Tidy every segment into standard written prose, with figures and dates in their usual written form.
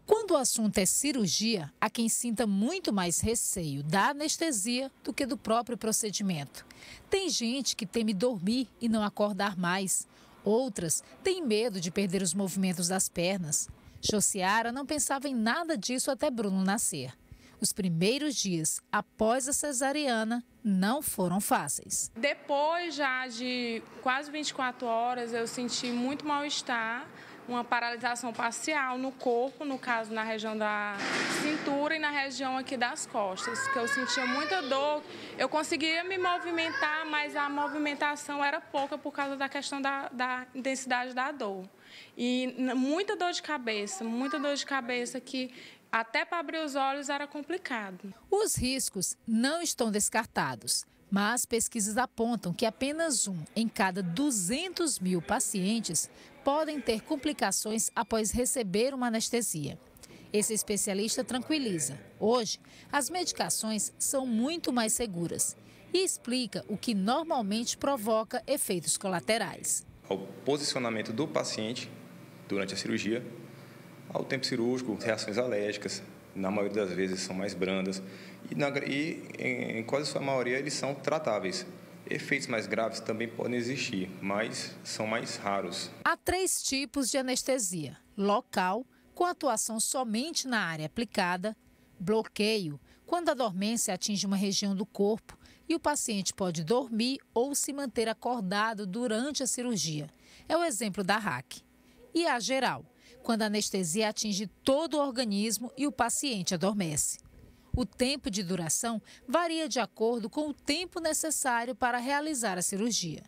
Quando o assunto é cirurgia, há quem sinta muito mais receio da anestesia do que do próprio procedimento. Tem gente que teme dormir e não acordar mais. Outras têm medo de perder os movimentos das pernas. Josiara não pensava em nada disso até Bruno nascer. Os primeiros dias após a cesariana não foram fáceis. Depois já de quase 24 horas, eu senti muito mal-estar, uma paralisação parcial no corpo, no caso na região da cintura e na região aqui das costas, que eu sentia muita dor. Eu conseguia me movimentar, mas a movimentação era pouca por causa da questão da intensidade da dor. E muita dor de cabeça que até para abrir os olhos era complicado. Os riscos não estão descartados, mas pesquisas apontam que apenas 1 em cada 200 mil pacientes podem ter complicações após receber uma anestesia. Esse especialista tranquiliza. Hoje, as medicações são muito mais seguras e explica o que normalmente provoca efeitos colaterais. Ao posicionamento do paciente durante a cirurgia, ao tempo cirúrgico, reações alérgicas, na maioria das vezes são mais brandas e em quase sua maioria eles são tratáveis. Efeitos mais graves também podem existir, mas são mais raros. Há 3 tipos de anestesia: local, com atuação somente na área aplicada; bloqueio, quando a dormência atinge uma região do corpo e o paciente pode dormir ou se manter acordado durante a cirurgia. É o exemplo da RAC. E a geral, quando a anestesia atinge todo o organismo e o paciente adormece. O tempo de duração varia de acordo com o tempo necessário para realizar a cirurgia.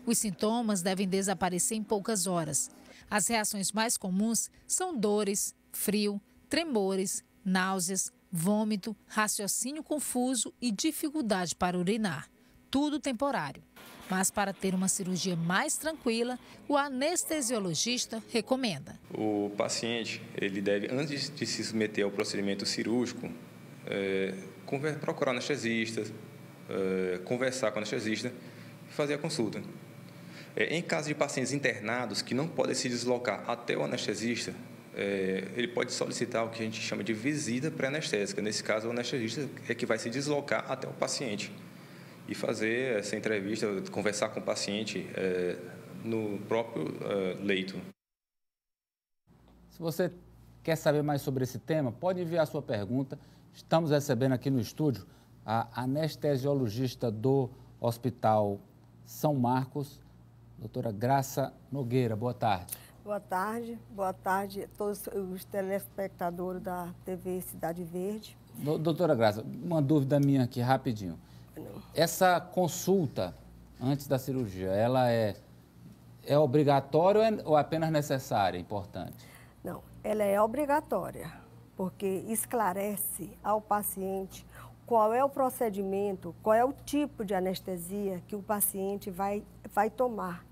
Os sintomas devem desaparecer em poucas horas. As reações mais comuns são dores, frio, tremores, náuseas, vômito, raciocínio confuso e dificuldade para urinar. Tudo temporário. Mas para ter uma cirurgia mais tranquila, o anestesiologista recomenda. O paciente, ele deve, antes de se submeter ao procedimento cirúrgico, procurar o anestesista, conversar com o anestesista e fazer a consulta. Em caso de pacientes internados que não podem se deslocar até o anestesista, ele pode solicitar o que a gente chama de visita pré-anestésica. Nesse caso, o anestesista é que vai se deslocar até o paciente e fazer essa entrevista, conversar com o paciente no próprio leito. Se você quer saber mais sobre esse tema, pode enviar sua pergunta. Estamos recebendo aqui no estúdio a anestesiologista do Hospital São Marcos, doutora Graça Nogueira. Boa tarde. Boa tarde a todos os telespectadores da TV Cidade Verde. Doutora Graça, uma dúvida minha aqui rapidinho. Essa consulta antes da cirurgia, ela é obrigatória ou apenas necessária, importante? Não, ela é obrigatória, porque esclarece ao paciente qual é o procedimento, qual é o tipo de anestesia que o paciente vai tomar.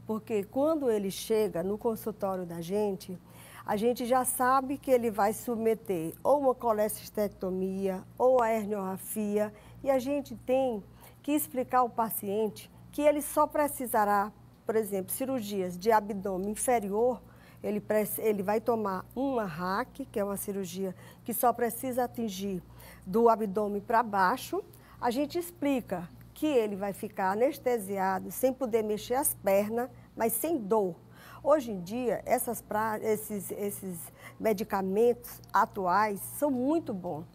Porque quando ele chega no consultório da gente, a gente já sabe que ele vai submeter ou uma colecistectomia ou a herniorrafia, e a gente tem que explicar ao paciente que ele só precisará, por exemplo, cirurgias de abdômen inferior, ele vai tomar uma RAC, que é uma cirurgia que só precisa atingir do abdômen para baixo. A gente explica que ele vai ficar anestesiado, sem poder mexer as pernas, mas sem dor. Hoje em dia, esses medicamentos atuais são muito bons.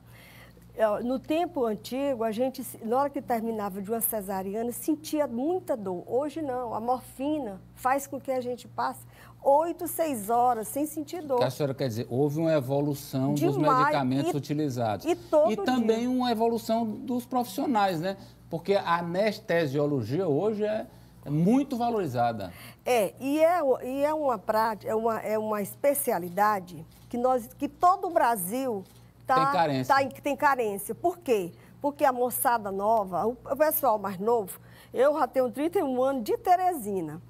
No tempo antigo, a gente, na hora que terminava de uma cesariana, sentia muita dor. Hoje não, a morfina faz com que a gente passe 8, 6 horas sem sentir dor. O que a senhora quer dizer? Houve uma evolução dos medicamentos utilizados. E também uma evolução dos profissionais, né? Porque a anestesiologia hoje é muito valorizada. E é uma prática, é uma especialidade que todo o Brasil tem carência. Por quê? Porque a moçada nova, o pessoal mais novo, eu já tenho 31 anos de Teresina.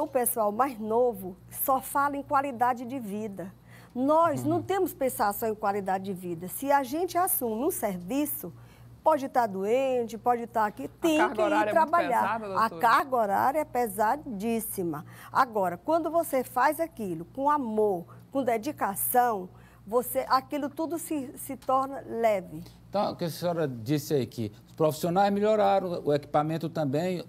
O pessoal mais novo só fala em qualidade de vida. Nós não temos que pensar só em qualidade de vida. Se a gente assume um serviço, pode estar doente, pode estar aqui, tem que ir trabalhar. A carga horária é pesadíssima. Agora, quando você faz aquilo com amor, com dedicação, aquilo tudo se torna leve. Então, o que a senhora disse aí, que os profissionais melhoraram, o equipamento também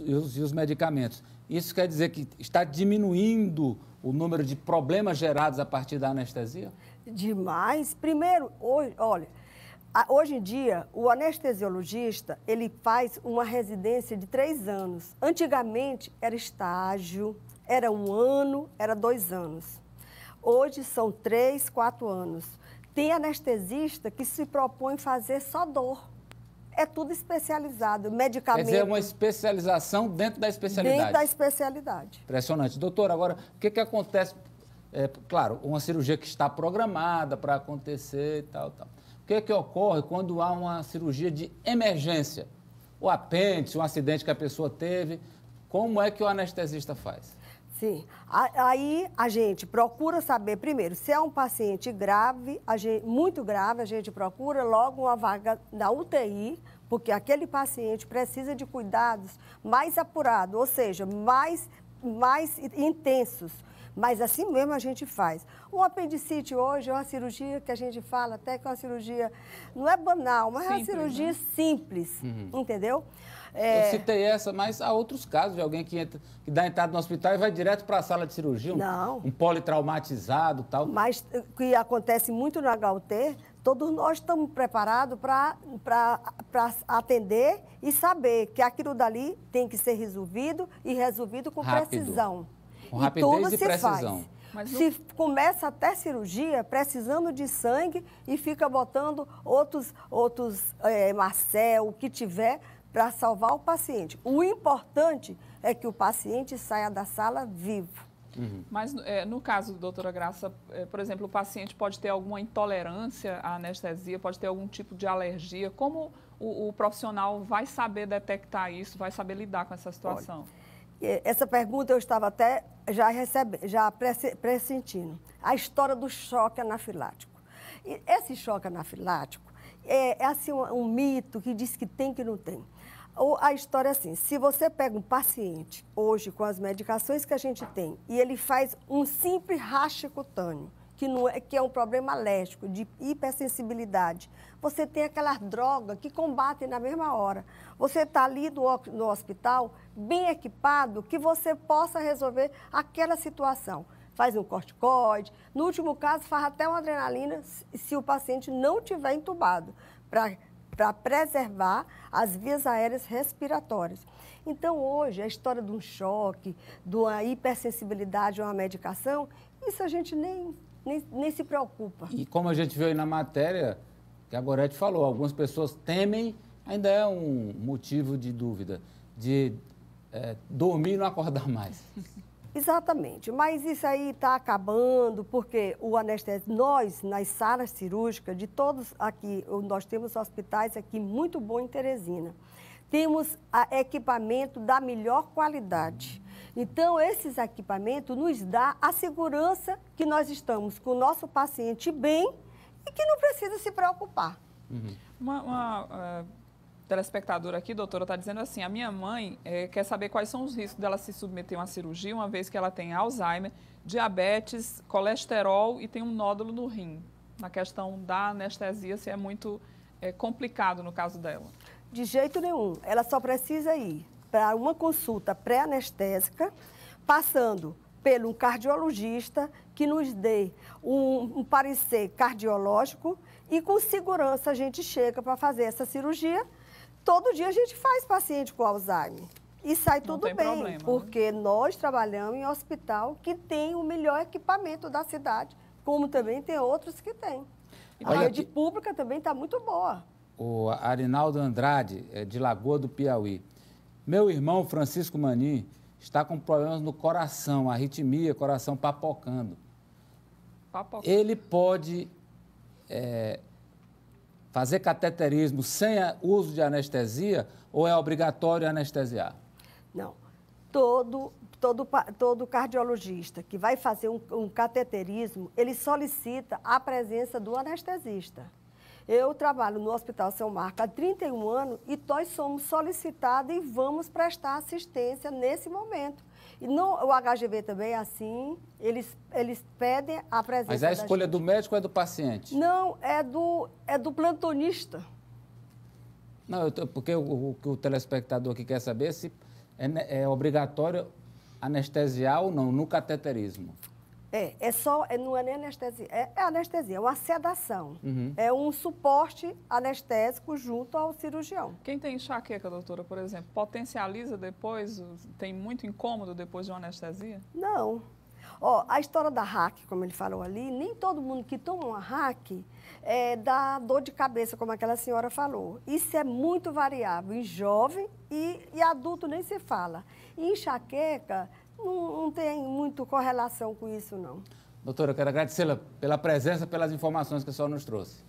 e os medicamentos. Isso quer dizer que está diminuindo o número de problemas gerados a partir da anestesia? Demais. Primeiro, hoje em dia, o anestesiologista, ele faz uma residência de 3 anos. Antigamente, era estágio, era 1 ano, era 2 anos. Hoje, são 3, 4 anos. Tem anestesista que se propõe fazer só dor. É tudo especializado, medicamento... Quer dizer, uma especialização dentro da especialidade. Dentro da especialidade. Impressionante. Doutor, agora, o que acontece? Claro, uma cirurgia que está programada para acontecer e tal. O que ocorre quando há uma cirurgia de emergência? O apêndice, um acidente que a pessoa teve, como é que o anestesista faz? Sim. Aí a gente procura saber, primeiro, se é um paciente grave, muito grave, a gente procura logo uma vaga na UTI, porque aquele paciente precisa de cuidados mais apurados, ou seja, mais intensos. Mas assim mesmo a gente faz. O apendicite hoje é uma cirurgia que a gente fala até que é uma cirurgia, não é banal, mas simples, é uma cirurgia simples, entendeu? Eu citei essa, mas há outros casos de alguém que dá entrada no hospital e vai direto para a sala de cirurgia, um politraumatizado e tal. Mas o que acontece muito no HUT, todos nós estamos preparados para atender e saber que aquilo dali tem que ser resolvido e resolvido com precisão. Com rapidez e precisão. Se começa até cirurgia, precisando de sangue e fica botando outros Marcel, o que tiver, para salvar o paciente. O importante é que o paciente saia da sala vivo. Mas no caso, doutora Graça, por exemplo, o paciente pode ter alguma intolerância à anestesia, pode ter algum tipo de alergia. Como o profissional vai saber detectar isso, vai saber lidar com essa situação? Olha, essa pergunta eu estava até já pressentindo. A história do choque anafilático. E esse choque anafilático é assim um mito que diz que tem, que não tem. A história é assim, se você pega um paciente hoje com as medicações que a gente tem e ele faz um simples raste cutâneo, que é um problema alérgico, de hipersensibilidade, você tem aquelas drogas que combatem na mesma hora. Você está ali no hospital, bem equipado, que você possa resolver aquela situação. Faz um corticoide, no último caso faz até uma adrenalina se o paciente não tiver entubado, para preservar as vias aéreas respiratórias. Então, hoje, a história de um choque, de uma hipersensibilidade a uma medicação, isso a gente nem se preocupa. E como a gente viu aí na matéria, que a Gorete falou, algumas pessoas temem, ainda é um motivo de dúvida, de dormir e não acordar mais. Exatamente, mas isso aí está acabando, porque o anestésio, nós, nas salas cirúrgicas, de todos aqui, nós temos hospitais aqui muito bons em Teresina. Temos equipamento da melhor qualidade. Então, esses equipamentos nos dão a segurança que nós estamos com o nosso paciente bem e que não precisa se preocupar. Uma telespectadora aqui, doutora, está dizendo assim, a minha mãe quer saber quais são os riscos dela se submeter a uma cirurgia, uma vez que ela tem Alzheimer, diabetes, colesterol e tem um nódulo no rim. Na questão da anestesia, se é muito complicado no caso dela. De jeito nenhum. Ela só precisa ir para uma consulta pré-anestésica, passando pelo um cardiologista que nos dê um parecer cardiológico e com segurança a gente chega para fazer essa cirurgia. Todo dia a gente faz paciente com Alzheimer e sai tudo bem, problema, porque nós trabalhamos em hospital que tem o melhor equipamento da cidade, como também tem outros que têm. A rede pública também está muito boa. O Arinaldo Andrade, de Lagoa do Piauí. Meu irmão Francisco Manin está com problemas no coração, arritmia, coração papocando. Ele pode fazer cateterismo sem uso de anestesia ou é obrigatório anestesiar? Não. Todo cardiologista que vai fazer um cateterismo, ele solicita a presença do anestesista. Eu trabalho no Hospital São Marcos há 31 anos e nós somos solicitados e vamos prestar assistência nesse momento. E o HGV também é assim, eles pedem a presença. Mas a escolha do médico ou é do paciente? Não, é do plantonista. Não, porque o telespectador aqui quer saber se é obrigatório anestesiar ou não, no cateterismo. Não é nem anestesia, é anestesia, é uma sedação. Uhum. É um suporte anestésico junto ao cirurgião. Quem tem enxaqueca, doutora, por exemplo, potencializa depois, tem muito incômodo depois de uma anestesia? Não. A história da RAC, como ele falou ali, nem todo mundo que toma uma RAC dá dor de cabeça, como aquela senhora falou. Isso é muito variável em jovem e adulto nem se fala. E enxaqueca não tem muito correlação com isso, não. Doutora, eu quero agradecê-la pela presença, pelas informações que a senhora nos trouxe.